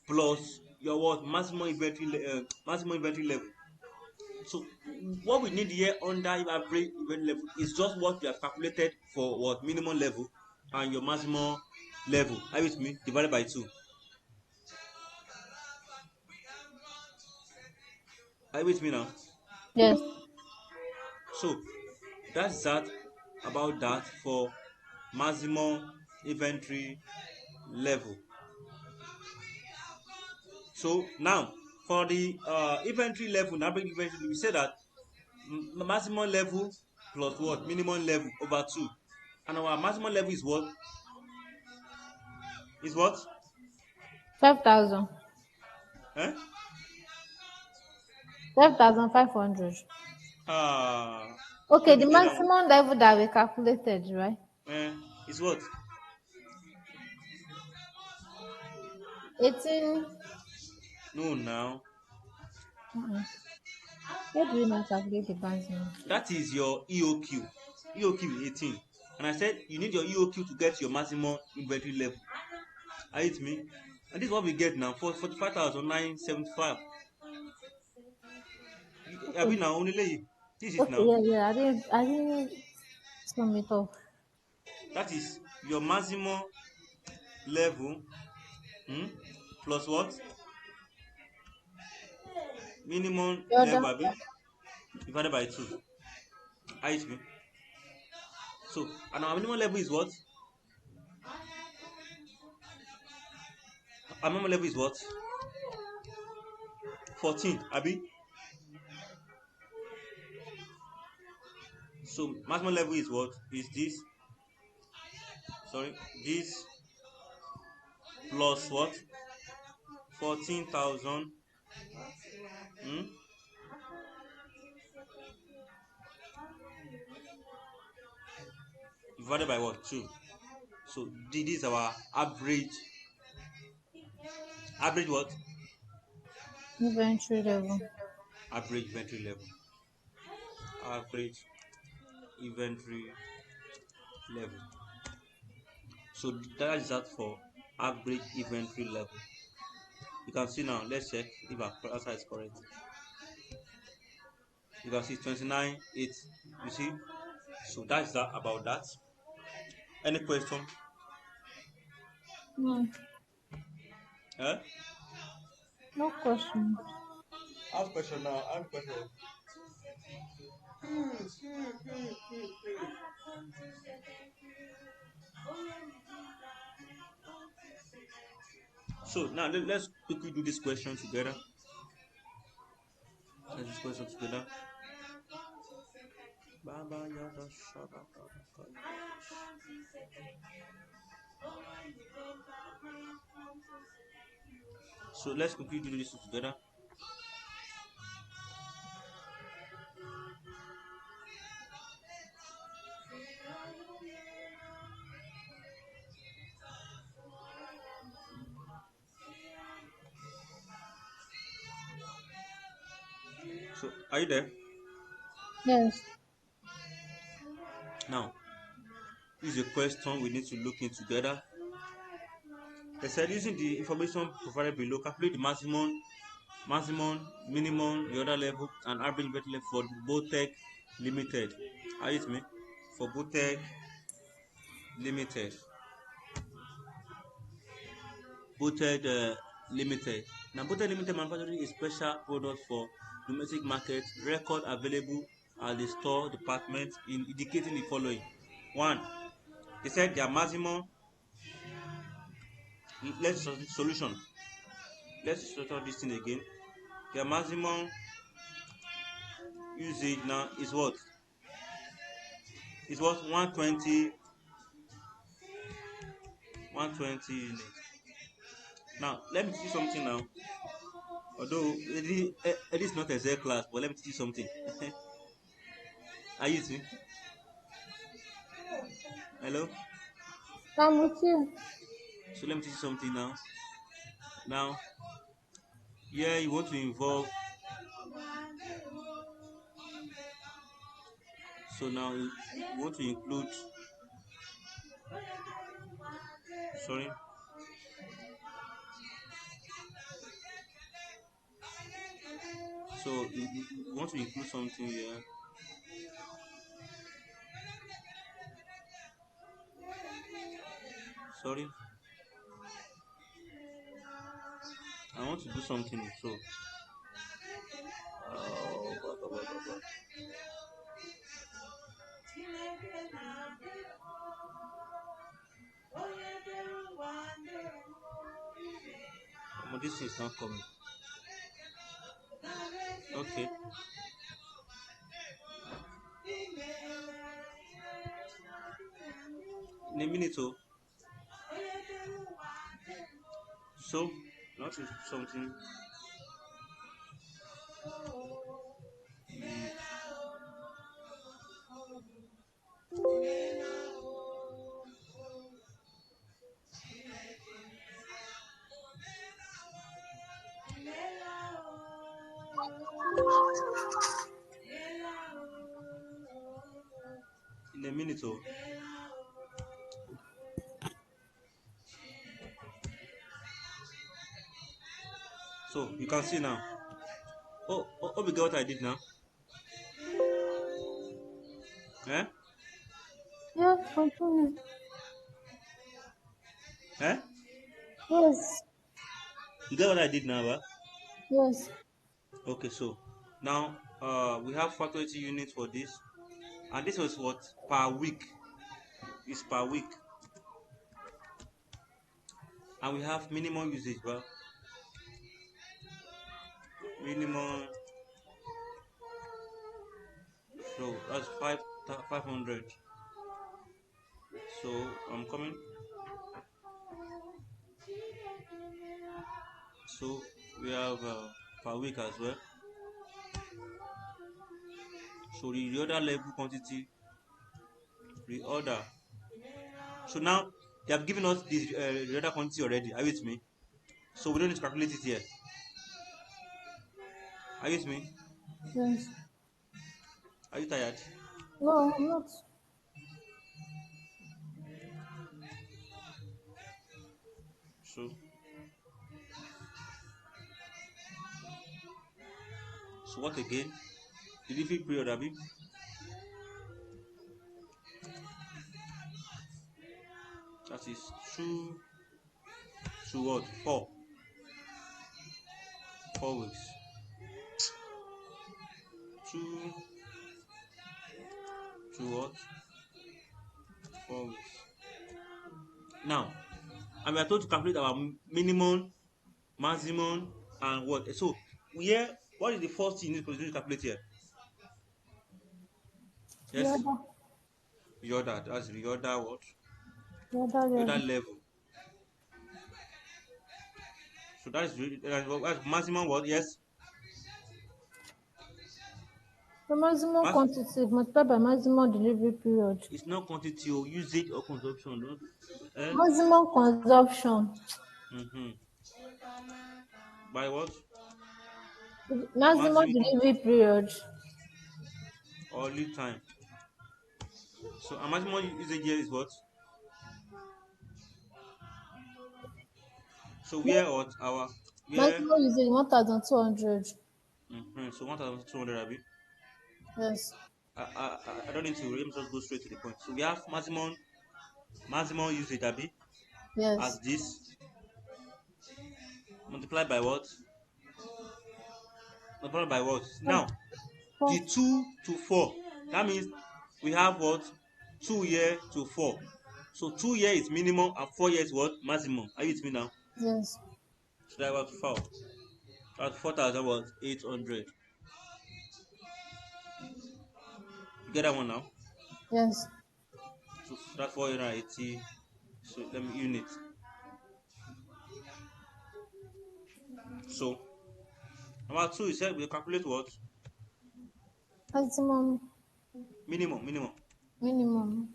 plus your what? Maximum inventory level. So what we need here under average inventory level is just what we have calculated for what minimum level and your maximum level. Are you with me? Divided by 2. Are you with me now? Yes. So that's that about that for maximum inventory level. So now for the inventory level, the average inventory, we say that maximum level plus what? Minimum level over 2. And our maximum level is what? Is what? 5,000. Eh? 5,500. Uh, Okay, Let the me get that one. maximum level that we calculated, right? Is what? 18. No, now. Uh-uh. Where do we not calculate the maximum? That is your EOQ. EOQ is 18. And I said you need your EOQ to get your maximum inventory level. Are you with me? And this is what we get now for 45,975. Have Okay. you now only lay? This is Okay, now. yeah, yeah. I didn't sum it up. That is your maximum level hmm, plus what? Minimum The other, level divided by 2. Are you with me? So, and our minimum level is what? Our minimum level is what? 14. Abi? So maximum level is what? Is this? Sorry, this plus what? 14,000 hmm, divided by what? 2. So this is our average what? Inventory level. Average inventory level. Average inventory level. So that is that for average inventory level. You can see now. Let's check if our answer is correct. You can see 29.8. You see. So that's that about that. Any question? Hmm. Eh? No question. Ask question now. Ask question. So now let's quickly do this question together. Let's do this question together. Baba Yada Shada So let's quickly do this together. So are you there? Yes. Now, this is a question we need to look in together. They said using the information provided below, calculate the maximum, minimum, the other level, and average inventory level for Botech Limited. Are you with me? For Botech Limited. Botech Limited. Now, Botech Limited manufacturing a special product for domestic market, record available at the store department in indicating the following. One, they said their maximum. Let's solution. Let's sort this thing again. Their maximum usage now is what? Is what 120 units. Now let me teach you something now. Although it is not a Z class, but let me teach you something. Are you with me? Hello? I'm with you. So let me teach you something now. Now, yeah, you want to involve. So now you want to include. Sorry. So you want to include something here. Sorry. I want to do something. So. This is not coming. Okay. In a minute, oh. So, not something. In a minute, oh. So you can see now. Oh, we got what I did now. Eh? Yeah, continue. Eh? Yes. You get what I did now, right? Yes. Okay, so now we have 420 units for this, and this was what per week. Is per week, and we have minimum usage, but minimum. So that's 500. So I'm coming. So we have per week as well. So the other level quantity reorder. So now they have given us this the other quantity already. Are you with me? So we don't need to calculate it here. Are you with me? Yes. Are you tired? No, I'm not. So what again? Delivery period, Abi. That is two to what? 4 weeks. Two to what? 4 weeks. Now, and we are told to calculate our minimum, maximum, and what? So here, what is the first thing you need to calculate here? The Yes, other, reorder. That's reorder what? the other Reorder level. level. So that's maximum what? Yes, The maximum max. quantity multiplied by maximum delivery period. It's not quantity or usage or consumption. Don't, eh? Maximum consumption. Mm-hmm. By what? Maximum Maximum delivery period. or lead time. So a maximum usage here is what? So where or our where? Maximum usage 1,200. So 1,200 Abi. Yes. I don't need to. Let me just go straight to the point. So we have maximum usage Abi as Yes. this multiplied by what? Multiplied by what? Oh, Now oh, the 2 to 4. That means we have what? 2 here to 4. So 2 here is minimum and 4 here is what? Maximum. Are you with me now? yes. So that was 4. That's 4,000 what? 800. You get that one now? Yes. So that's 480. So let me unit. So number 2 is said we calculate what? Maximum Minimum. minimum.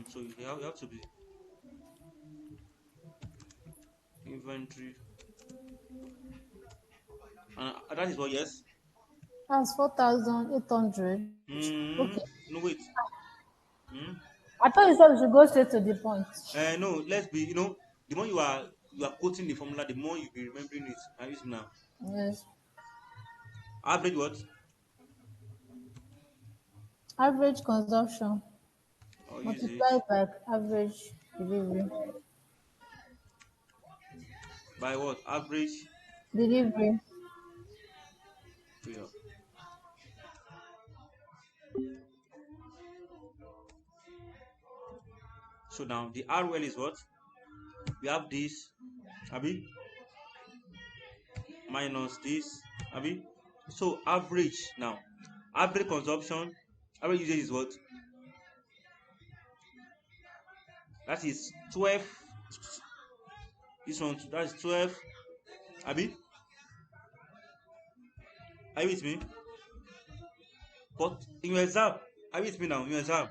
So you have to be inventory. And that is what, yes? That's 4,800. Mm, Okay. no, wait. Mm. I thought you said we should go straight to the point. No, let's be, the more you are quoting the formula, the more you'll be remembering it. I use now. Yes. Average what? Average consumption Or usage multiplied by average delivery. by what? Average Delivery. period. So now the RL is what? We have this, Abi, minus this, Abi. So average now. Average consumption, average usage is what? That is 12. This one, that is 12. Abi, are you with me? But in your exam, are you with me now? In your exam,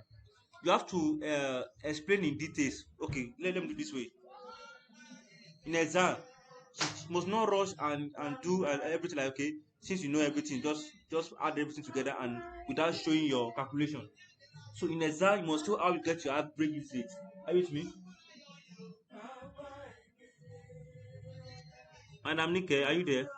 you have to explain in details. Okay, let them do this way. In exam, you must not rush and do everything like, okay, since you know everything, just add everything together and without showing your calculation. So in exam, you must show how you get your average usage. Are you with me? And I'm Nike, are you there?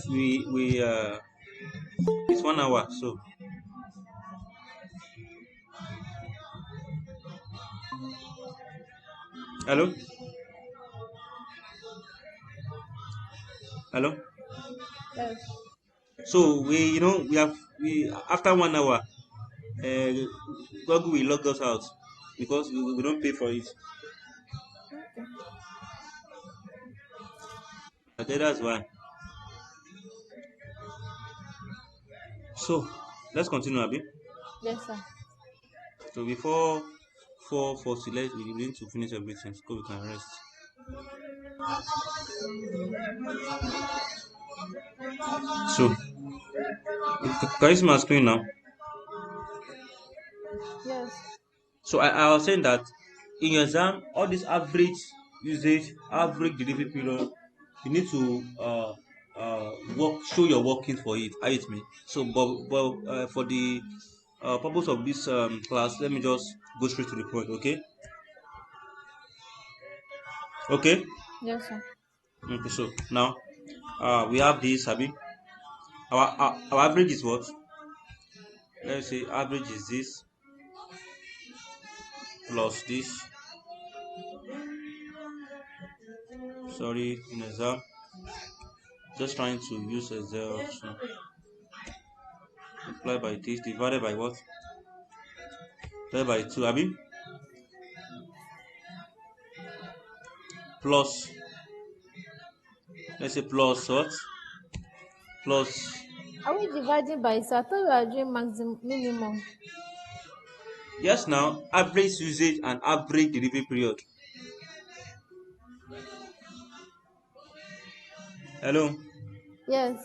We it's 1 hour. So hello, hello. Yes. So we after 1 hour, uh, Google will log us out because we don't pay for it. Okay. Okay, that's why. So let's continue, Abi. Yes, sir. So before 4:40, we need to finish everything so we can rest. So can you see my screen now? Yes. So I was saying that in your exam, all this average usage, average delivery period, you need to show your working for it. Are you with me? So, but for the purpose of this class, let me just go straight to the point. Okay. Okay. Yes, sir. Okay. So now we have this. Abi, our average is what? Let's say average is this plus this. Sorry, in exam, just trying to use Excel. So multiply by this divided by what? Divided by 2, Abi, plus, let's say plus what? Plus, Are we dividing by, sir? I thought we are doing maximum minimum. yes, now average usage and average delivery period. Hello, Yes.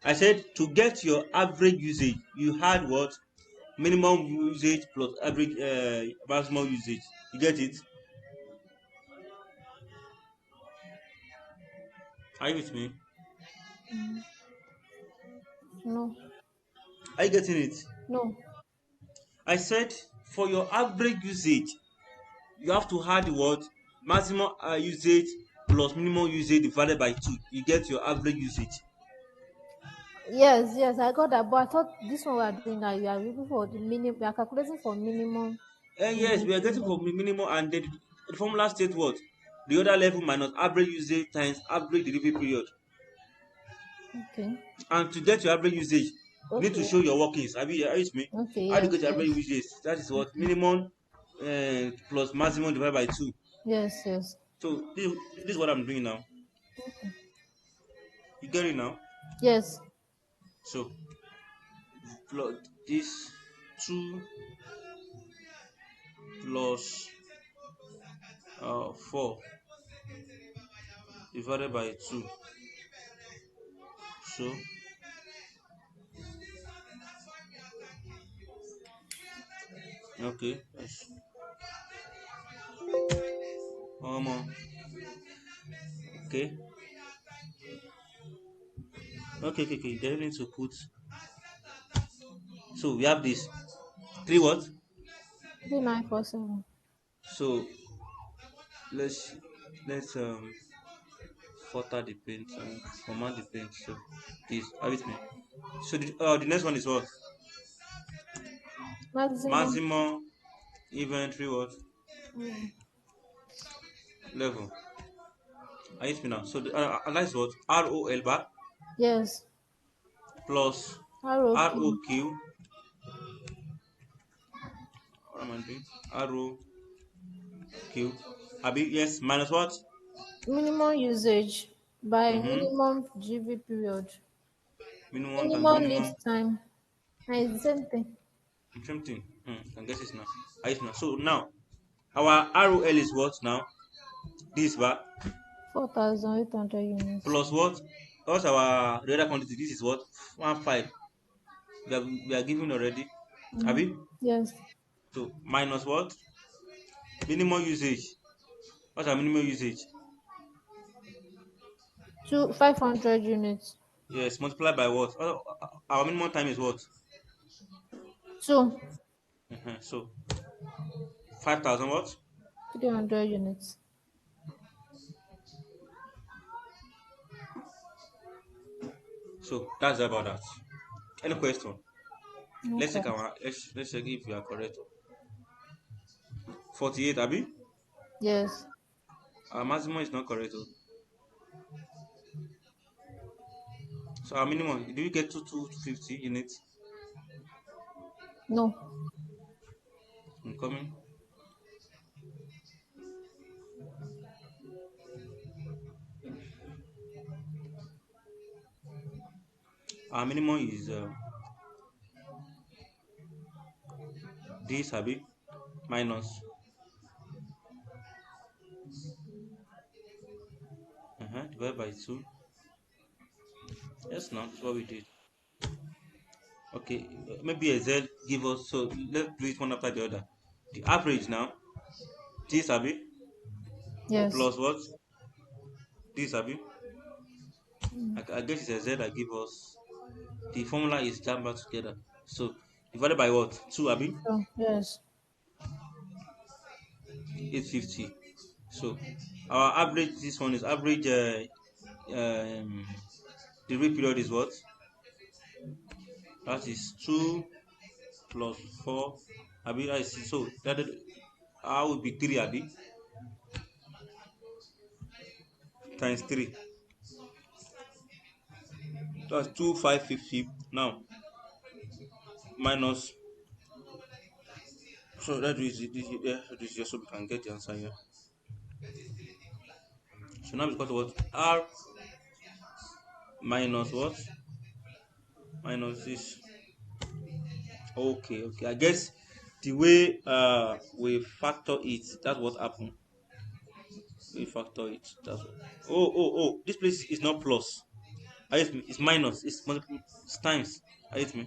I said to get your average usage, you had what? Minimum usage plus average maximum usage. You get it? Are you with me? Mm. No. Are you getting it? No. I said for your average usage, you have to add the what? Maximum usage plus minimum usage divided by 2. You get your average usage. Yes, yes, I got that. But I thought this one we are doing now, you are looking for the minimum, you are calculating for minimum Yes, delivery we are getting period. for minimum, and the formula states what? The other level minus average usage times average delivery period. Okay. And to get your average usage, you need to Okay. show your workings. Are you with me? Okay, How do you yes, get your average yes. usage? That is what? Minimum plus maximum divided by 2. Yes, yes. So this is what I'm doing now. You get it now? Yes. So plus this 2 plus 4 divided by 2. So okay, yes. Okay, okay. Then we need to put. So we have this 3 what? 3947. So let's filter the paint and command the paint. So this are with me. So the next one is what? Maximum. Maximum inventory what? Mm. Level. Are you with me now? So that's what? ROL bar Yes. plus ROQ. ROQ. What am I doing? ROQ. Abi yes minus what? Minimum usage by Mm-hmm. minimum GV period. Minimum times Minimum lead minimum. time. And it's the same thing. Same thing. Can guess it now. Are you with me now? So now our ROL is what now? This bar 4,800 units. plus what? What's our the other quantity? This is what 1 5. We are given already. Have Mm-hmm. you? Yes. So minus what? Minimum usage. What's our minimum usage? Two 500 units. Yes, multiply by what? Our minimum time is what? Two So 5,000 what? 300 units. So that's about that. Any question? Let's check Okay. let's check if you are correct. 48, Abi? Yes. Our maximum is not correct. Oh. So our minimum, do you get 250 units? No. Incoming. Our minimum is this, Abi, minus divided by 2. Yes, now that's what we did. Okay, maybe a Z give us, so let's do it one after the other. The average now, this, Abi, Yes. plus what? This, Abi. I guess it's a Z that give us. The formula is jammed back together. So divided by what? 2, Abi? So yes. 850. So our average, this one is average, um, the real period is what? That is 2 plus 4. Abi, I see. So that will be 3, Abi, times 3. That's 2550. Now, minus. So that is just so we can get the answer here. So now it's got what? R minus what? Minus this. Okay. I guess the way we factor it, that's what happened. We factor it. That's what. Oh. This place is not plus. Are you with me? It's minus. It's multiple. It's times. Are you with me?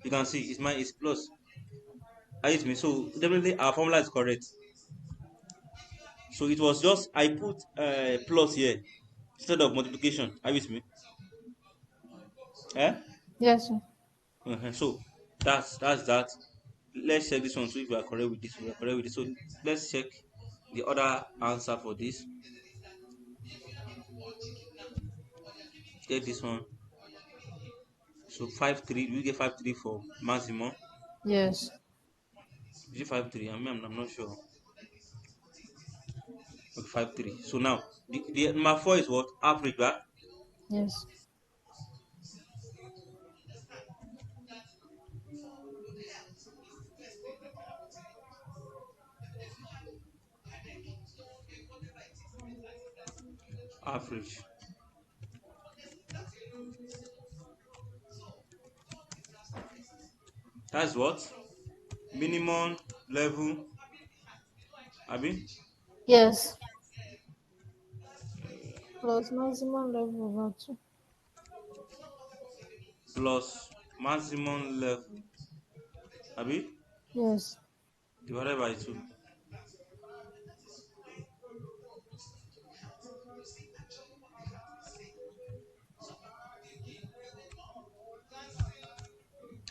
You can see it's plus. Are you with me? So definitely our formula is correct. So it was just I put plus here instead of multiplication. Are you with me? Eh? Yes. Sir. So that's that. Let's check this one. So if we are correct with this, we are correct with this. So let's check the other answer for this. Get this one. So 5 3. We get 5 3 for maximum. Yes. Is it 5 3? I'm not sure. Okay, 5 3. So now the number 4 is what? Average, right? Yes. Average. That's what? Minimum level. Abi? Yes. Plus maximum level over two. Plus maximum level. Abi? Yes. Divided by 2.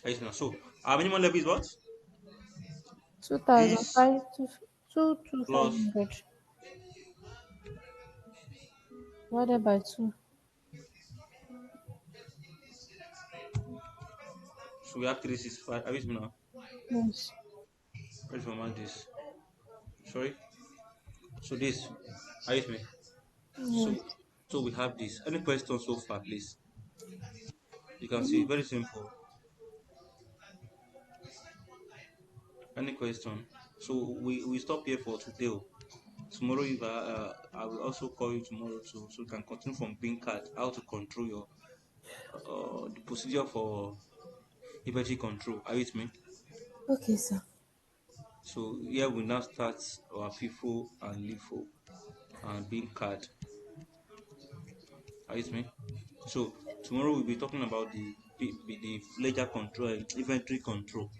Right now. So our minimum level is what? Two thousand This five to two five plus. hundred divided by two. So we have 365. Are you with me now? Yes. Let's format this. Sorry. So this. Are you with me? So Yes. so we have this. Any questions so far, please? You can see very simple. Any question? So we stop here for today. Oh. Tomorrow, if I will also call you tomorrow too, so you can continue from being card. How to control your the procedure for inventory control. Are you with me? Okay, sir. So here we now start our FIFO and LIFO and being card. Are you with me? So tomorrow we'll be talking about the ledger control, inventory control.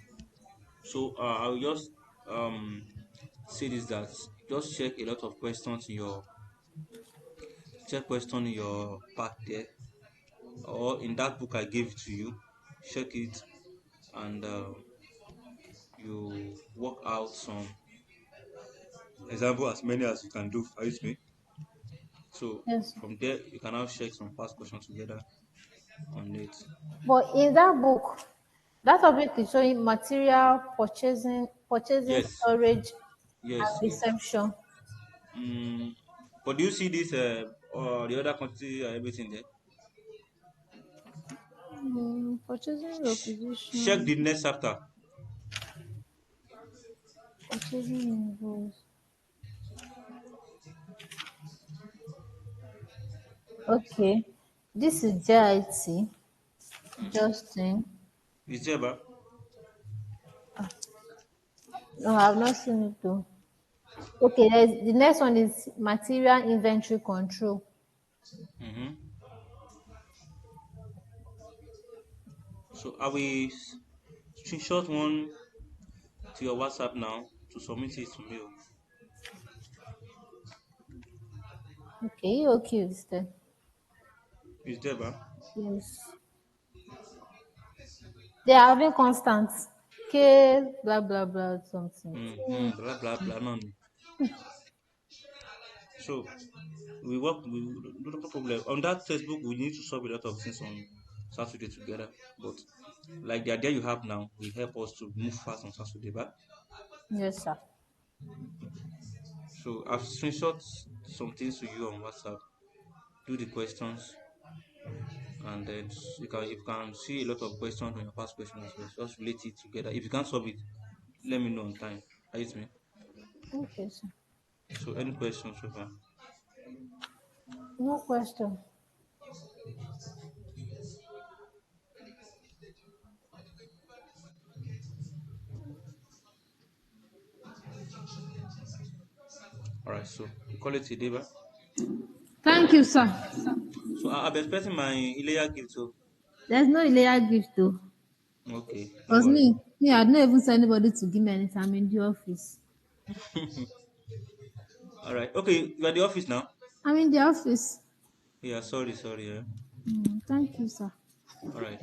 So I'll just um say this, that just check a lot of questions in your check question in your pack there, or in that book I gave to you. Check it, and you work out some example, as many as you can do. Are you with me? So Yes. from there you can now check some past questions together on it. But in that book, that topic is showing material purchasing, Yes, storage, and yes, yes. reception. Mm, but do you see this or the other quantity, everything there? Purchasing Sh- Check requisition, the next chapter. purchasing invoice. Okay, this is JIT, Mm-hmm. Justin. Is there, ba? No, I've not seen it though. Okay, the next one is material inventory control. Mm-hmm. So I will screenshot one to your WhatsApp now to submit it to me. Okay, okay, is there? Is there, ba? Yes. They are having constant. K blah blah blah something. Mm-hmm. Blah blah blah. None. So we work. No problem on that textbook. We need to solve a lot of things on Saturday together. But like the idea you have now will help us to move fast on Saturday, ba? Yes, sir. So I've screenshot some things to you on WhatsApp. Do the questions, and then you can see a lot of questions on your past questions as well. Just relate it together. If you can't solve it, let me know on time. Are you with me? Okay, sir. So any questions so far? No question. All right. So we call it a day, ba? Thank you, sir. So I'll be expecting my Ilea gift. So There's no layer gift though. okay, no Because worry. me, I'd not even send anybody to give me anything. I'm in the office. All right. Okay, you are at the office now. I'm in the office. Yeah. Sorry. Sorry. Yeah. Thank you, sir. All right.